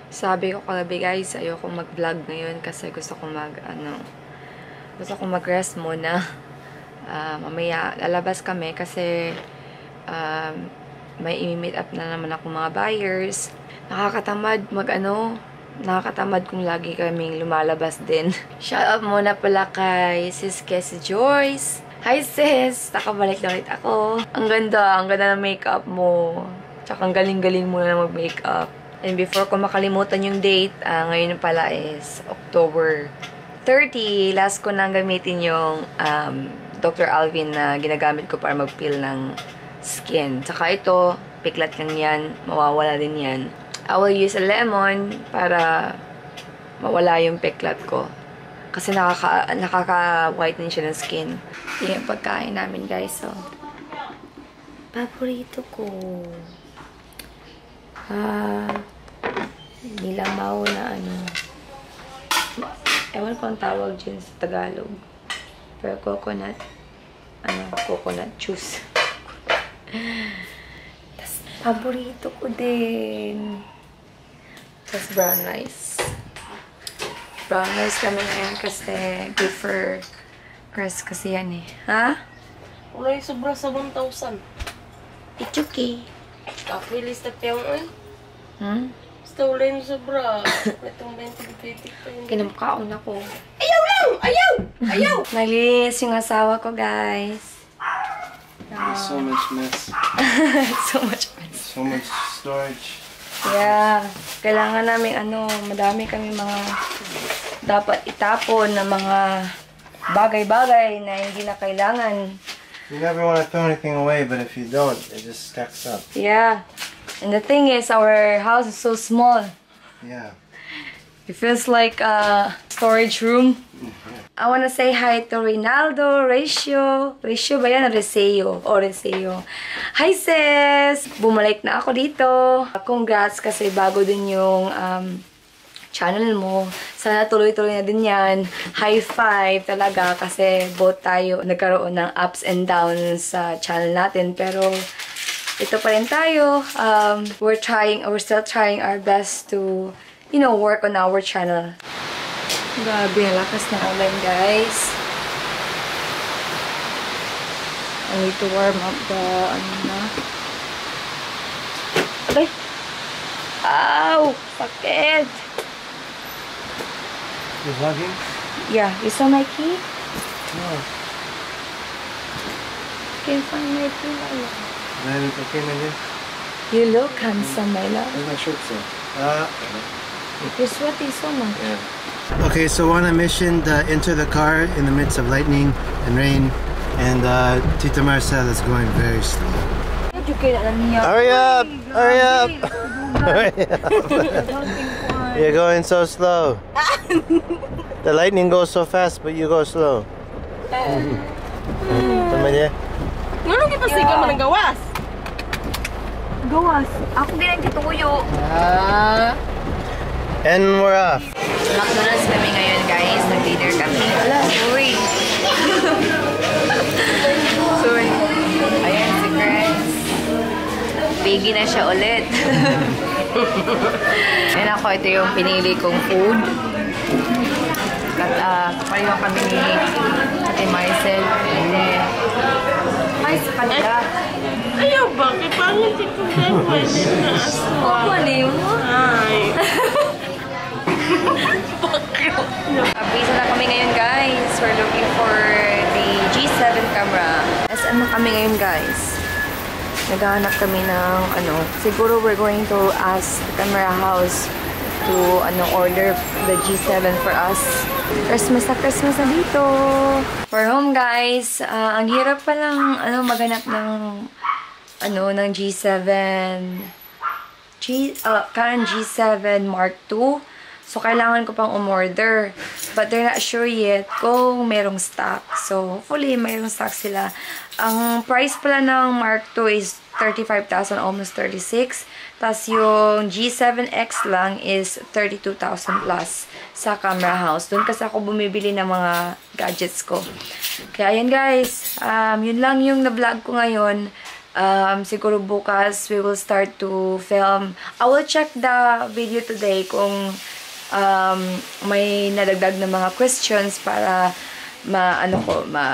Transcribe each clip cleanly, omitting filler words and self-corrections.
Sabi ko kagabi guys, ayoko mag-vlog ngayon kasi gusto kong mag-rest muna. Mamaya lalabas kami kasi may i-meet up na naman ako mga buyers. Nakakatamad kung lagi kaming lumalabas din. Shout out muna pala kay Sis Cassie Joyce. Hi sis! Nakabalik na ulit ako. Ang ganda ng makeup mo. Tsaka ang galing-galing mo na mag-makeup. And before ko makalimutan yung date, ngayon pala is October 30. Last ko nang gamitin yung Dr. Alvin na ginagamit ko para mag-peel ng skin. Tsaka ito, piklat lang yan. Mawawala din yan. I will use a lemon para mawala yung piklat ko. Kasi nakaka-whiten siya ng skin. Yan yung pagkain namin guys. So, paborito ko. Nilamaw na ewan ko ang tawag dyan sa Tagalog. Pero coconut juice. Tas paborito ko din. Tas brown rice. Brown rice kami ngayon kasi good for rest kasi yan eh. Ha? Wala yung sobra sa 1,000. It's okay. Release na tiyang ay. Basta wala yung sobra. Itong 20-20 pa yun. Kinamkaon ako. Ayaw lang! Ayaw! Ayaw! Naglinis yung asawa ko, guys. So much mess. So much mess. So much storage. Yeah. Kailangan namin, madami kami mga dapat itapon na mga bagay-bagay na hindi na kailangan. You never want to throw anything away, but if you don't, it just stacks up. Yeah. And the thing is, our house is so small. Yeah. It feels like a storage room. I want to say hi to Reynaldo, Ratio. Ratio ba yan? Reseo. Reseo. Hi sis! Bumalik na ako dito. Congrats kasi bago din yung channel mo. Sana tuloy-tuloy na din yan. High five talaga kasi both tayo nagkaroon ng ups and downs sa channel natin. Pero ito pa rin tayo. We're still trying our best to, work on our channel. Grabe, lakas ng ulan, guys. I need to warm up the, Okay. Ow! Sakit! You vlogging? Yeah, you saw my key? No. Can't find my key, my love. Then it came in here. You look handsome, my love. Where's my shirt, sir? You're sweating so much. Yeah. Okay, so on a mission to enter the car in the midst of lightning and rain, and Tita Marcel is going very slow. Hurry up! Hurry up! Hurry up! You're going so slow. The lightning goes so fast, but you go slow. Tama niya? Ano kipasiga mo ng gawas? Gawas. Ako din ang kituyo. And we're off. McDonald's kami ngayon, guys. Nag-dinner kami. Ala, sorry. Sorry. Ayan, si Chris. Piggy na siya ulit. Ayan ako, ito yung pinili kong food. At pareho kami ni Ate Maricel. Ay, sa kanila. Ayaw, bakit? Pangit ito din. Pwede na aswa. Mali mo. Ay. Bisa na kami ngayon, guys. We're looking for the G7 camera. SM na kami ngayon, guys. Naghahanap kami ng siguro we're going to ask the camera house to order the G7 for us. Christmas na dito. We're home, guys. Ang hirap pa lang maghanap ng G7 Canon G7 Mark II. So, kailangan ko pang umorder. But they're not sure yet kung merong stock. So, hopefully, mayroong stock sila. Ang price pala ng Mark II is 35,000, almost 36. Tapos, yung G7X lang is 32,000 plus sa camera house. Doon kasi ako bumibili ng mga gadgets ko. Kaya, ayan guys. Yun lang yung na-vlog ko ngayon. Siguro bukas we will start to film. I will check the video today kung may nadagdag na mga questions para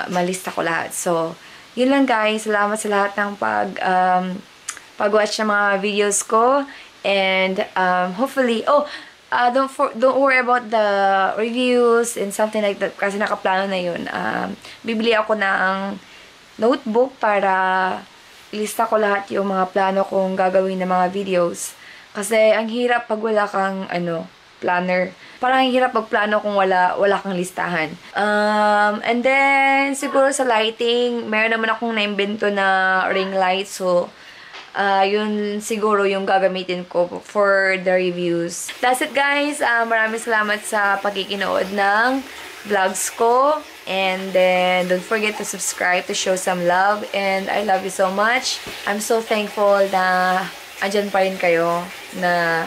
malista ko lahat. So, yun lang guys. Salamat sa lahat ng pag-watch ng mga videos ko. And hopefully, don't worry about the reviews and something like that kasi nakaplano na yun. Bibili ako ng notebook para ilista ko lahat yung mga plano kong gagawin ng mga videos. Kasi ang hirap pag wala kang planner. Parang ang hirap magplano kung wala kang listahan. And then, siguro sa lighting, meron naman akong naimbento na ring light. So, yun siguro yung gagamitin ko for the reviews. That's it guys. Maraming salamat sa pagkikinood ng vlogs ko. And then, don't forget to subscribe to show some love. And I love you so much. I'm so thankful na andyan pa rin kayo, na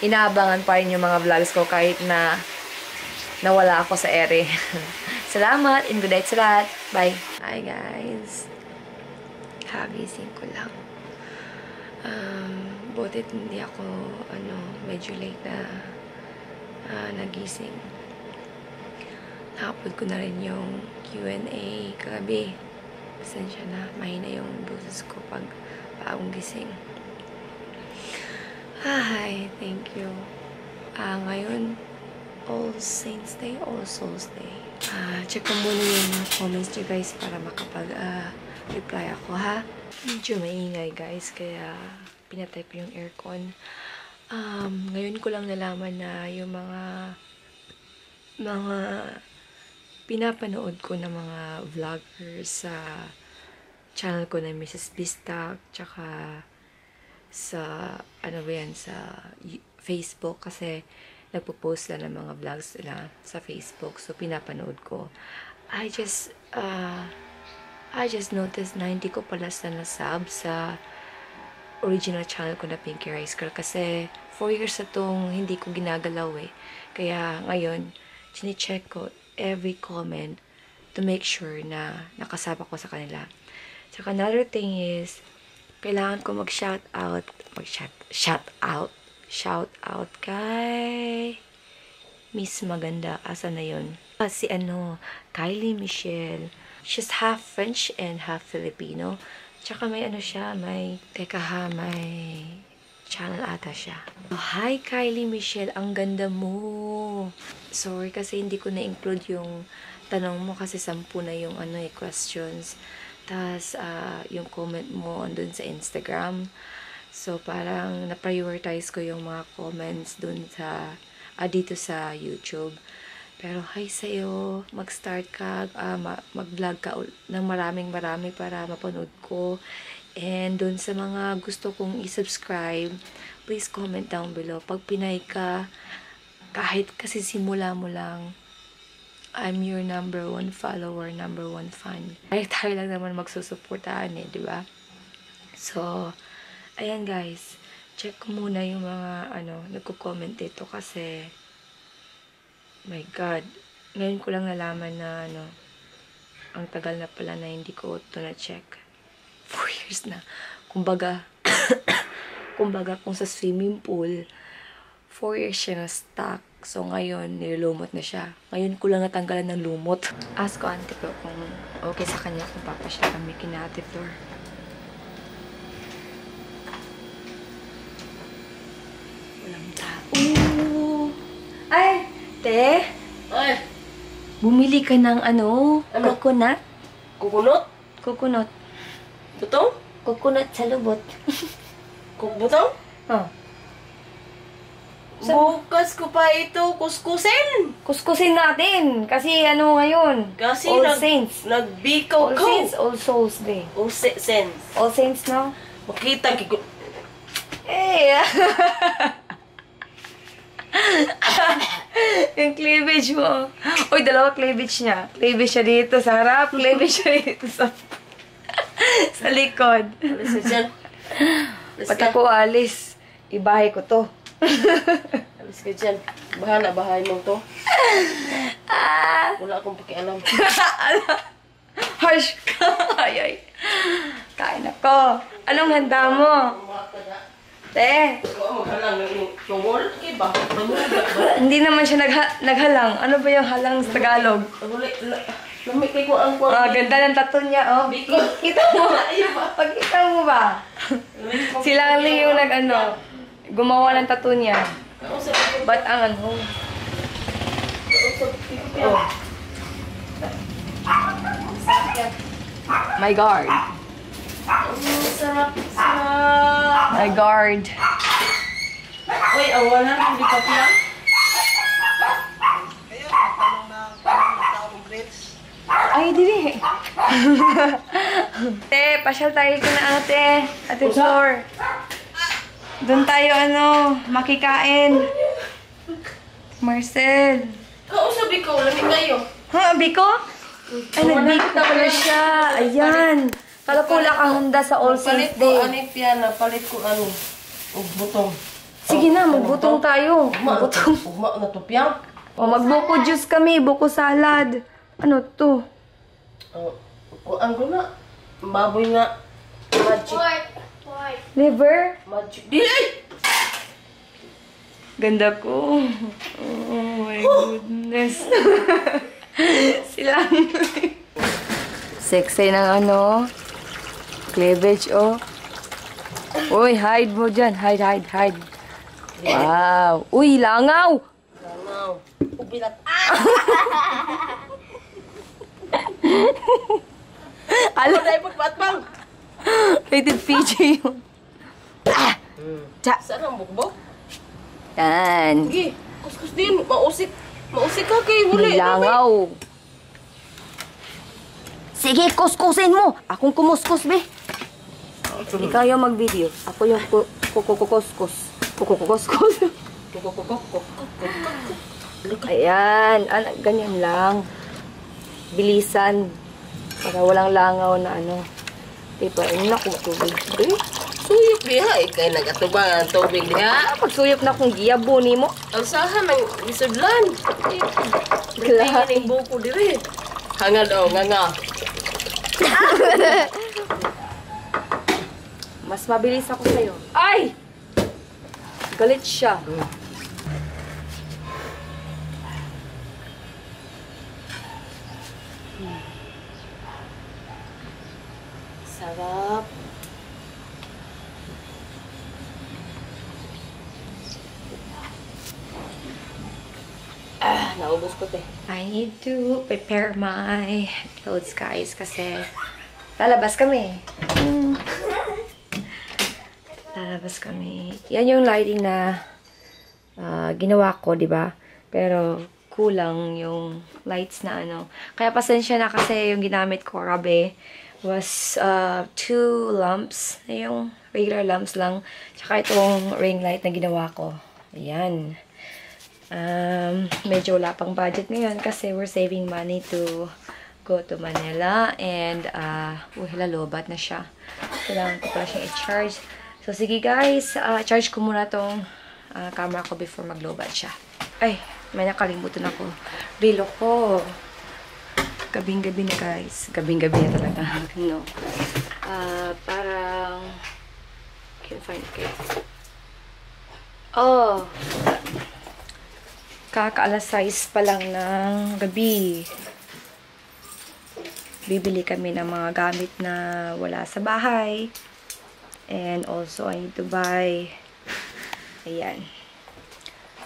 inaabangan pa rin yung mga vlogs ko kahit na nawala ako sa ere. Salamat and good night sa lahat. Bye. Hi guys. Kagising ko lang. Butit hindi ako medyo late na nagising. Na-upload ko na rin yung Q&A kagabi. Pasensya na, mahina yung boses ko pag bagong gising. Hi, thank you. Ngayon, All Saints Day, All Souls Day. Check ko muna yung comments nyo guys para makapag-reply ako ha. Medyo maingay guys, kaya pinatay ko yung aircon. Ngayon ko lang nalaman na yung mga pinapanood ko na mga vloggers sa channel ko na Mrs. Bistak, tsaka sa sa Facebook kasi nagpo-post lang ng mga vlogs nila sa Facebook, so pinapanood ko. I just noticed na hindi ko pala na-sub sa original channel ko na Pinky Rice Girl kasi 4 years na itong hindi ko ginagalaw eh. Kaya ngayon, chine-check ko every comment to make sure na nakasama ko sa kanila. So, another thing is, kailangan ko shout out kay Miss Maganda. Asa na yun? Si Kylie Michelle. She's half French and half Filipino. Tsaka may may channel ata siya. Hi Kylie Michelle, ang ganda mo. Sorry kasi hindi ko na-include yung tanong mo kasi 10 na yung questions. Tas yung comment mo andun sa Instagram. So parang na-prioritize ko yung mga comments dun sa dito sa YouTube. Pero hi sa'yo, mag-start ka, mag-vlog ka ng marami para mapanood ko. And dun sa mga gusto kong i-subscribe, please comment down below. Pag pinay ka, kahit kasi simula mo lang, I'm your number 1 follower, number 1 fan. Tayo lang naman magsusuportahan di ba? So, ayan guys, check ko muna yung mga nagko-comment dito kasi my God, ngayon ko lang nalaman na ang tagal na pala na hindi ko ito na-check. 4 years na. Kumbaga, kung sa swimming pool, 4 years siya na-stuck. So, ngayon, nilulumot na siya. Ngayon ko lang natanggalan ng lumot. Ask ko Auntie Flor kung okay sa kanya kung papasya kami kina Ate Flor. Walang tao. Ay! Te! Ay! Bumili ka ng coconut? Kukunot? Coconut. Butong? Coconut sa lubot. Butong? Oh. Bukas ko pa ito kuskusin. Kuskusin natin. Kasi ngayon? Kasi All Saints. Nagbikaw All ko. Saints, All Souls Day. All Saints. All Saints, no? Makita ko. Eh! Yung cleavage mo. Uy, 2 cleavage niya. Cleavage siya dito sa harap. Cleavage siya dito sa likod. Alis ka dyan. Pag ako alis, ibahay ko to. Alis ka dyan. Bahay mo to. Wala akong pakialam. Harsh ka. Ay. Kain ako. Anong handa mo? Te. Hindi naman siya naghalang. Ano ba yung halang sa Tagalog? Ganda ng tattoo niya, oh. Kita mo? Pagkita mo ba? Sila lang yung gumawa ng tattoo niya. Ba't ang ano? Oh. My guard. My guard. Uy, awalan ang di ka lang. Ay, dili. Te, pasyal tayo ka na ate. Ate Flor. Doon tayo makikain. Marcel. Sabi ko, lamig kayo. Ha, Biko? Ay, nandito pala siya. Ayan. Kala ko wala kang handa sa All Saints Day. Palit ko butong. Sige na, magbutong tayo. Magbutong. Ugma na to piyang. O, magbuko juice kami. Buko salad. Ano to? Kuan ko na. Baboy nga. Magic. Liver? Magic. Dili! Ganda ko. Oh my goodness. Silang. Sexy ng cleavage, oh. Uy, hide mo dyan. Hide. Wow. Uy, langaw! Langaw. Ubilat. Alam. Dahil pagpatbang. Rated PG yun. Saan ang bukbok? Yan. Sige, kuskus din. Mausik. Mausik ka kay huli. Langaw. Sige, kuskusin mo. Akong kumuskus, be. Ikaw yung mag-video. Ako yung kukuskus. Kukuskus. Ayan. Ganyan lang. Bilisan. Para walang langaw na Diba? Naku, tubig. Suyok diha. Ikay nagatubang ang tubig diha. Pagsuyok na kong giyabo ni mo. Alsahan ng isudlan. Tingin ng buko diri. Hangad nga. Mas mabilis ako sa'yo. Ay! Galit siya. Sarap. Naubos ko te. I need to prepare my clothes, guys, kasi lalabas kami. Lalabas kami. Yan yung lighting na ginawa ko, di ba? Pero kulang yung lights na Kaya pasensya na kasi yung ginamit ko, rabe, was 2 lamps. Yung regular lamps lang. Tsaka itong ring light na ginawa ko. Ayan. Medyo wala pang budget ngayon kasi we're saving money to go to Manila. And, lalobat na siya. Kailangan ko pala siyang i-charge. So, sige guys, charge ko muna tong camera ko before maglobat siya. Ay, may nakalimutan ako. Relo ko. Gabing-gabi na guys. Gabing-gabi na talaga. No. Parang can't find it. Oh. Kaka-alas 6 pa lang ng gabi. Bibili kami ng mga gamit na wala sa bahay. And also, I need to buy ayan.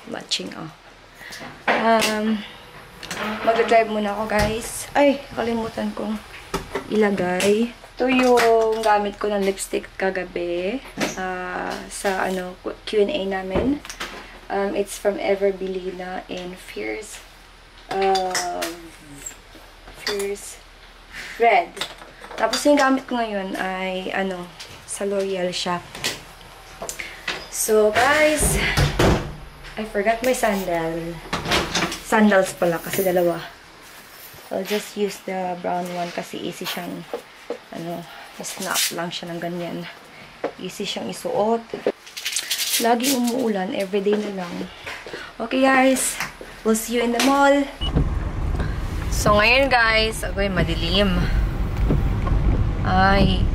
Matching, mag-drive muna ako, guys. Ay, kalimutan kong ilagay. Ito yung gamit ko ng lipstick kagabi sa Q&A namin. It's from Everbelina in Fierce Red. Tapos yung gamit ko ngayon ay sa L'Oreal siya. So guys, I forgot my sandals pala kasi dalawa. So I'll just use the brown one kasi easy siyang snap lang siya ng ganyan. Easy siyang isuot. Lagi umuulan, everyday na lang. Okay guys, we'll see you in the mall. So ngayon guys, agoy madilim. Ay,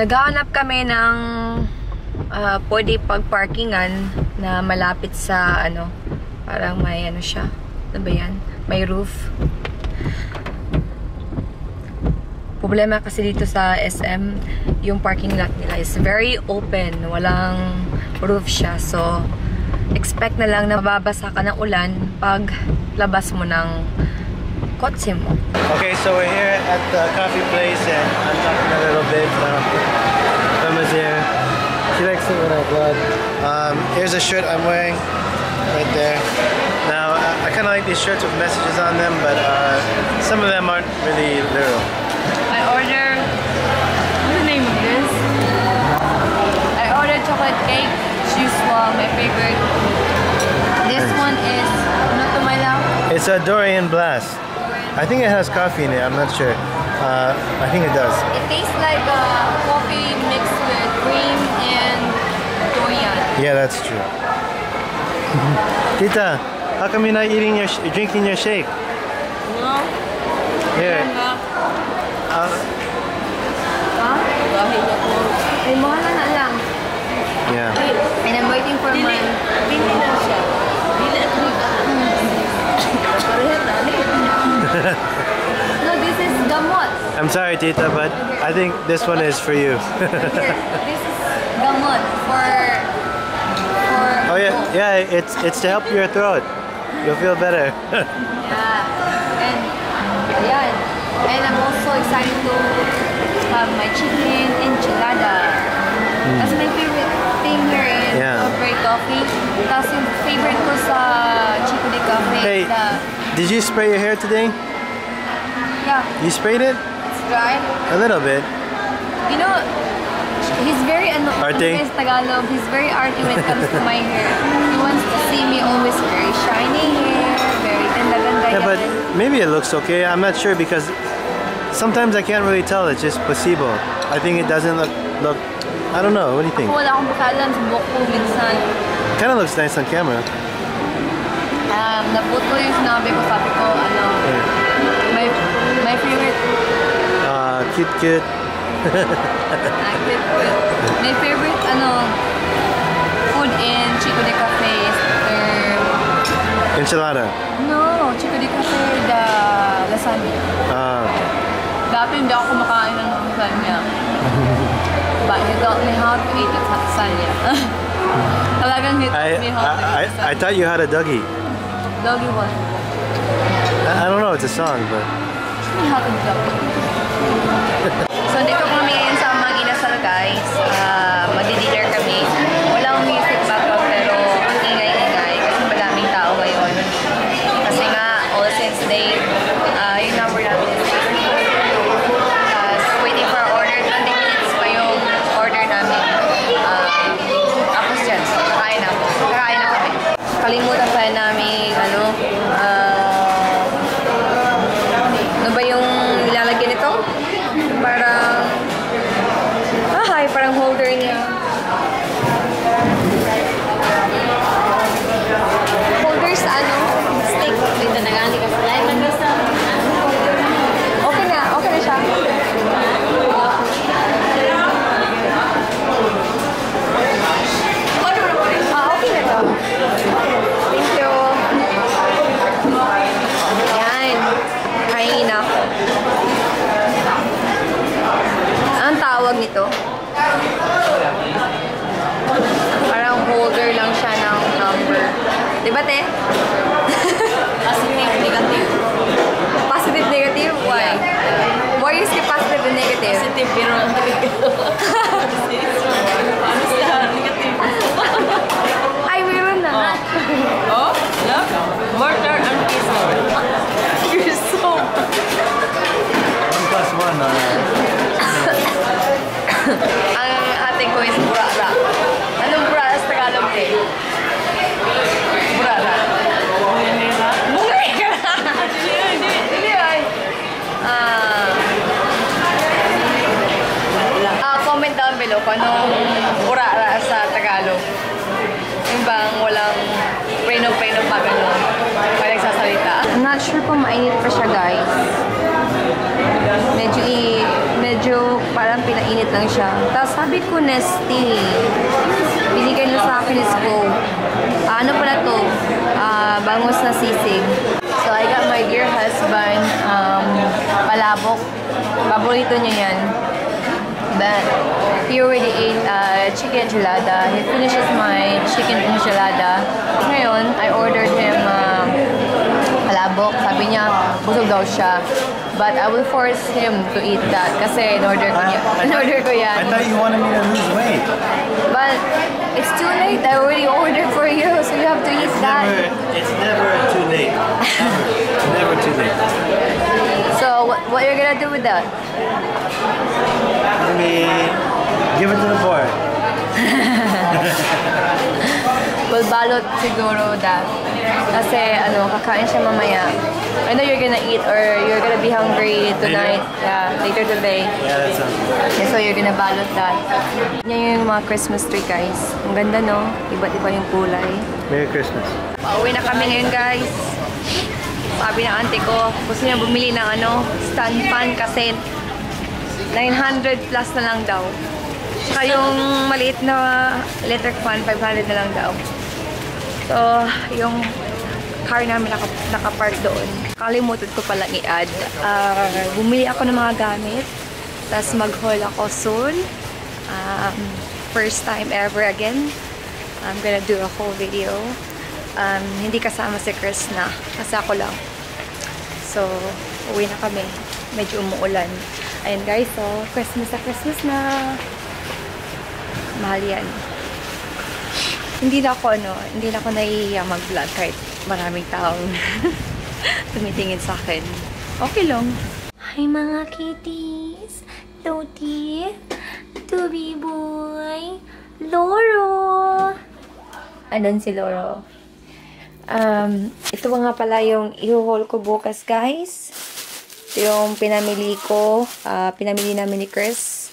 Naghahanap kami ng pwede pag-parkingan na malapit sa ano, parang may ano siya. Ano ba yan? May roof. Problema kasi dito sa SM, yung parking lot nila is very open. Walang roof siya. So, expect na lang na mababasa ka ng ulan pag labas mo ng kotse mo. Okay, so we're here at the coffee place and I'm talking a little bit. Emma's here. She likes it when I vlog. Here's a shirt I'm wearing right there. Now, I kind of like these shirts with messages on them, but some of them aren't really literal. I ordered, what's the name of this? I ordered chocolate cake, Juswa, my favorite. This one is, ano to my love? It's a Dorian Blast. I think it has coffee in it, I'm not sure. I think it does. It tastes like coffee mixed with cream and durian. Yeah, that's true. Tita, how come you're not drinking your shake? No. Here. Ha? Ay, mahal na lang. Yeah. And I'm waiting for my... Pili lang siya. Pili at No, this is gamot. I'm sorry, Tita, but I think this one is for you. This is gamot for Oh yeah, it's to help your throat. You'll feel better. yeah. And ayan. And I'm also excited to have my chicken enchilada. That's my favorite thing here in Corporate Coffee. Tapos yung favorite ko sa Chico de Cafe. Hey, did you spray your hair today? Yeah. You sprayed it? It's dry. A little bit. You know, he's very Arty? Tagalog. He's very arty when it comes to my hair. He wants to see me always very shiny hair, very ganda-ganda. Yeah, but maybe it looks okay. I'm not sure because sometimes I can't really tell. It's just placebo. I think it doesn't look. I don't know. What do you think? Ako wala akong bakalan sa buhok ko minsan. Kind of looks nice on camera. Naputo yung sinabi ko. Sabi ko, ano, my favorite. Cute, cute. My favorite, ano, food in Chico de Cafe is their... Enchilada. No, Chico de Cafe, the lasagna. Dati hindi ako kumakain ng lasagna. But he taught me how to eat lasagna. Talagang he taught me how to eat lasagna. I thought you had a Dougie. Doggy one. I don't know, it's a song, but... Show me how to doggy. So, dito kami ngayon sa Mang Inasal, guys. Magdi-dinner kami. Walang music background, pero ang ingay-ingay kasi madaming tao ngayon. Kasi nga, all since day, yung number namin is 60. Waiting for our order. 20 minutes pa yung order namin. Tapos dyan, kakain na kami. Kalimutan pa namin, ano ba yung nilalagyan nito? Parang holder niya. Holder sa ano? Stick. Ito na nga, hindi ka pala. Okay na siya. Okay na to. Thank you. Ayan. Kain na ako. Anong tawag nito? Parang holder lang siya ng number. Diba, te? Positive, negative. Positive, negative? Why? Why is it positive and negative? Positive, pero negative. Ay, meron na. Oh, look. Mortar and pestle. You're so... 1 plus 1, Ang ating ko is burara. Anong burara sa Tagalog, te? Burara. Bungay ka na! Hindi ay. Comment down below kung anong burara sa Tagalog. Yung bang walang preno-preno pa gano'n. May nagsasalita. I'm not sure kung mainit pa siya, guys. Medyo parang pinainit lang siya. Tapos sabi ko, Nestle. Binigay na sa akin is ko. Ano pala to? Bangus na sisig. So, I got my dear husband, palabok. Paborito niya yan. But, he already ate chicken enchilada. He finishes my chicken enchilada. Ngayon, I ordered him palabok. Sabi niya, busog daw siya. But I will force him to eat that kasi in-order ko yan. I thought you wanted me to lose weight. But it's too late. I already ordered for you, so you have to eat that. It's never too late. It's never too late. So what you're gonna do with that? Let me give it to the poor. We'll balot siguro that. Kasi kakain siya mamaya. I know you're gonna eat or you're gonna be hungry tonight. Later? Yeah, later today. Yeah, that sounds good. Yeah, so you're gonna balot that. Yan yung mga Christmas tree, guys. Ang ganda, no? Iba't iba yung kulay. Merry Christmas. Pauwi na kami ngayon, guys. Sabi ng auntie ko, gusto niya bumili ng stand fan kasi 900 plus na lang daw. Saka yung maliit na electric fan, 500 na lang daw. So, yung car namin nakapark doon. Kalimutan ko palang i-add. Bumili ako ng mga gamit. Tapos mag-haul ako soon. First time ever again. I'm gonna do a whole video. Hindi kasama si Chris na. Kasi ako lang. So, uwi na kami. Medyo umuulan. Ayun guys, so Christmas na. Mahal yan. Hindi na ako nahihiya mag-vlog kahit maraming taong tumitingin sa akin. Okay lang. Hi mga kitties! Toti! Tubi boy! Loro! Andun si Loro. Ito nga pala yung i-haul ko bukas, guys. Ito yung pinamili ko. Pinamili namin ni Chris.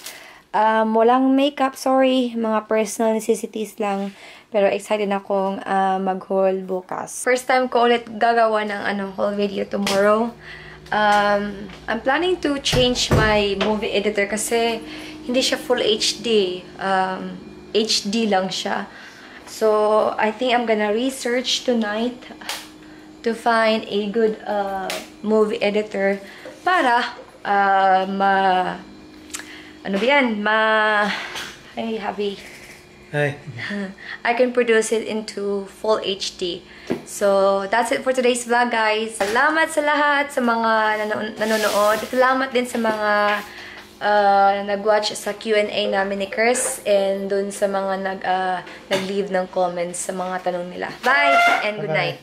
Walang makeup, sorry. Mga personal necessities lang. Pero excited akong mag-haul bukas. First time ko ulit gagawa ng haul video tomorrow. I'm planning to change my movie editor kasi hindi siya full HD. HD lang siya. So, I think I'm gonna research tonight to find a good movie editor para Hey, Happy. Hi. I can produce it into full HD. So, that's it for today's vlog, guys. Salamat sa lahat sa mga nanonood. Salamat din sa mga nag-watch sa Q&A namin ni Chris and dun sa mga nag-leave ng comments sa mga tanong nila. Bye and good night.